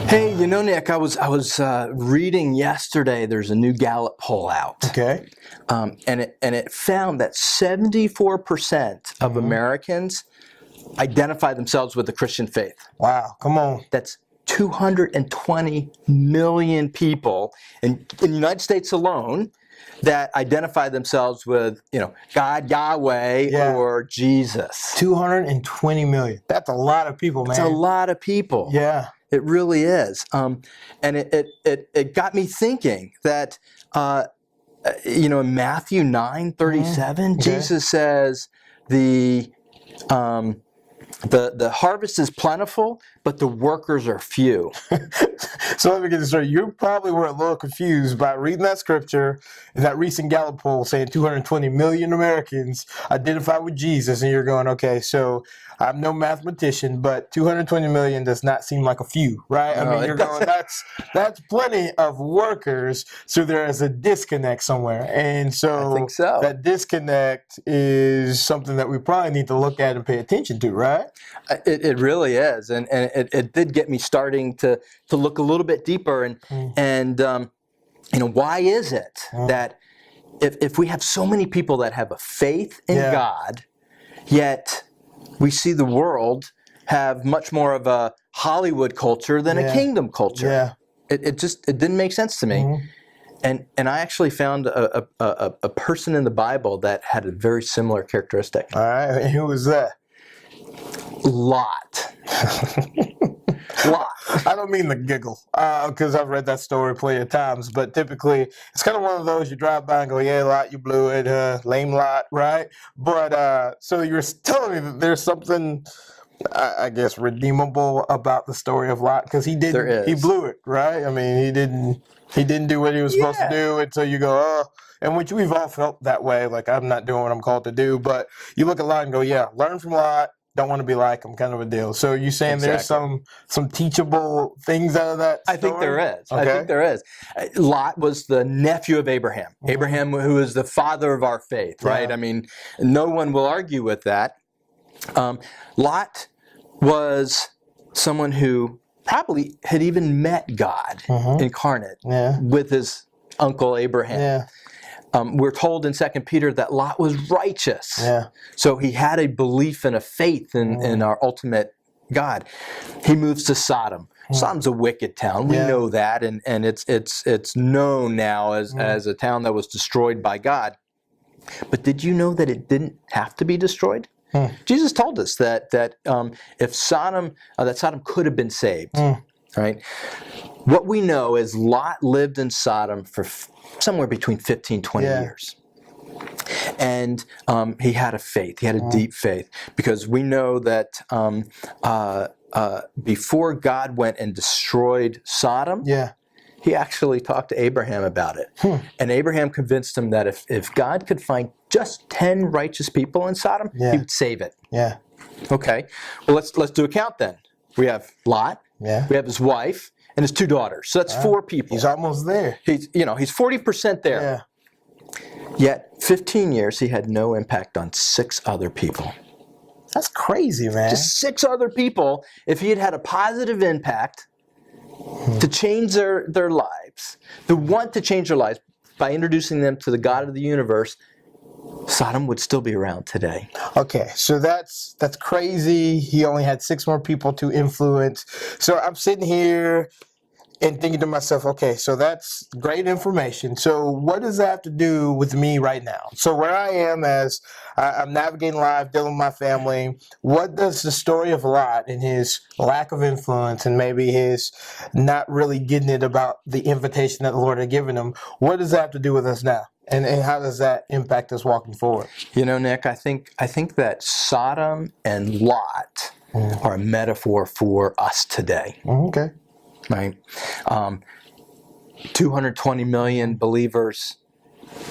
Hey, Nick, I was reading yesterday. There's a new Gallup poll out, Okay. and it found that 74% of Americans identify themselves with the Christian faith. Wow. Come on. That's 220 million people in the United States alone that identify themselves with, God, Yahweh, Yeah. or Jesus. 220 million. That's a lot of people, man. It's a lot of people. Yeah. It really is. And it got me thinking that, in Matthew 9:37, Okay. Jesus says the harvest is plentiful, but the workers are few. So let me get this straight. You probably were a little confused by reading that scripture and that recent Gallup poll saying 220 million Americans identify with Jesus, and you're going, okay, so I'm no mathematician, but 220 million does not seem like a few, right? No, it You're going, that's plenty of workers, so there is a disconnect somewhere. And so I think so. That disconnect is something that we probably need to look at and pay attention to, right? It really is, and it did get me starting to look a little bit deeper, and why is it that if we have so many people that have a faith in God, yet we see the world have much more of a Hollywood culture than a kingdom culture? Yeah. It didn't make sense to me. And I actually found a person in the Bible that had a very similar characteristic. All right, and who was that? Lot. Lot. I don't mean to giggle because I've read that story plenty of times, but typically it's kind of one of those you drive by and go, yeah, Lot, you blew it, lame Lot, right? But so you're telling me that there's something, I guess, redeemable about the story of Lot, because he blew it, right? I mean, he didn't do what he was supposed to do, and so you go, oh. And which we've all felt that way, like I'm not doing what I'm called to do, but you look at Lot and go, yeah, learn from Lot. Don't want to be like him, kind of a deal. So you saying there's some teachable things out of that story? I think there is. Okay. I think there is. Lot was the nephew of Abraham. Abraham, who is the father of our faith, right? I mean, no one will argue with that. Lot was someone who probably had even met God incarnate with his uncle Abraham. Yeah. We're told in 2 Peter that Lot was righteous. Yeah. So he had a belief and a faith in our ultimate God. He moves to Sodom. Sodom's a wicked town. We know that, and it's known now as a town that was destroyed by God. But did you know that it didn't have to be destroyed? Jesus told us that if Sodom could have been saved. Right? What we know is Lot lived in Sodom for somewhere between 15, 20 years. And he had a faith. He had a deep faith. Because we know that before God went and destroyed Sodom, he actually talked to Abraham about it. And Abraham convinced him that if God could find just 10 righteous people in Sodom, he would save it. Yeah. Okay. Well, let's do a count then. We have Lot. Yeah. We have his wife and his 2 daughters. So that's 4 people. He's almost there. He's 40% there. Yeah. Yet 15 years he had no impact on 6 other people. That's crazy, man. Just 6 other people. If he had had a positive impact to change their lives, to want to change their lives by introducing them to the God of the universe, Sodom would still be around today. Okay, so that's crazy. He only had 6 more people to influence. So I'm sitting here and thinking to myself, okay, so that's great information. So what does that have to do with me right now? So where I am as I'm navigating life, dealing with my family, what does the story of Lot and his lack of influence and maybe his not really getting it about the invitation that the Lord had given him, what does that have to do with us now? And how does that impact us walking forward? Nick, I think that Sodom and Lot are a metaphor for us today. Okay. Right? 220 million believers,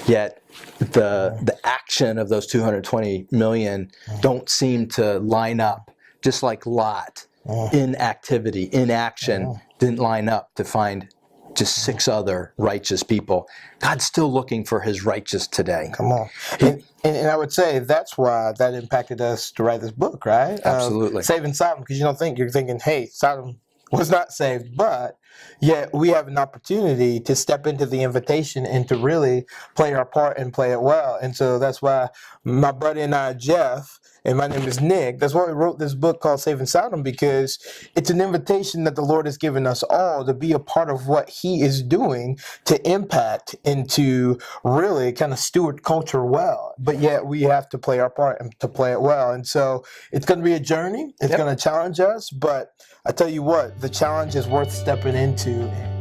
yet the action of those 220 million don't seem to line up, just like Lot. Inactivity, inaction didn't line up to find just 6 other righteous people. God's still looking for his righteous today. Come on. And I would say that's why that impacted us to write this book, right? Absolutely. Saving Sodom, because you're thinking, hey, Sodom was not saved, but yet we have an opportunity to step into the invitation and to really play our part and play it well. And so that's why my buddy and I, Jeff, and my name is Nick. That's why we wrote this book called Saving Sodom, because it's an invitation that the Lord has given us all to be a part of what He is doing to impact and to really kind of steward culture well. But yet we have to play our part and to play it well. And so it's going to be a journey. It's going to challenge us. But I tell you what, the challenge is worth stepping into.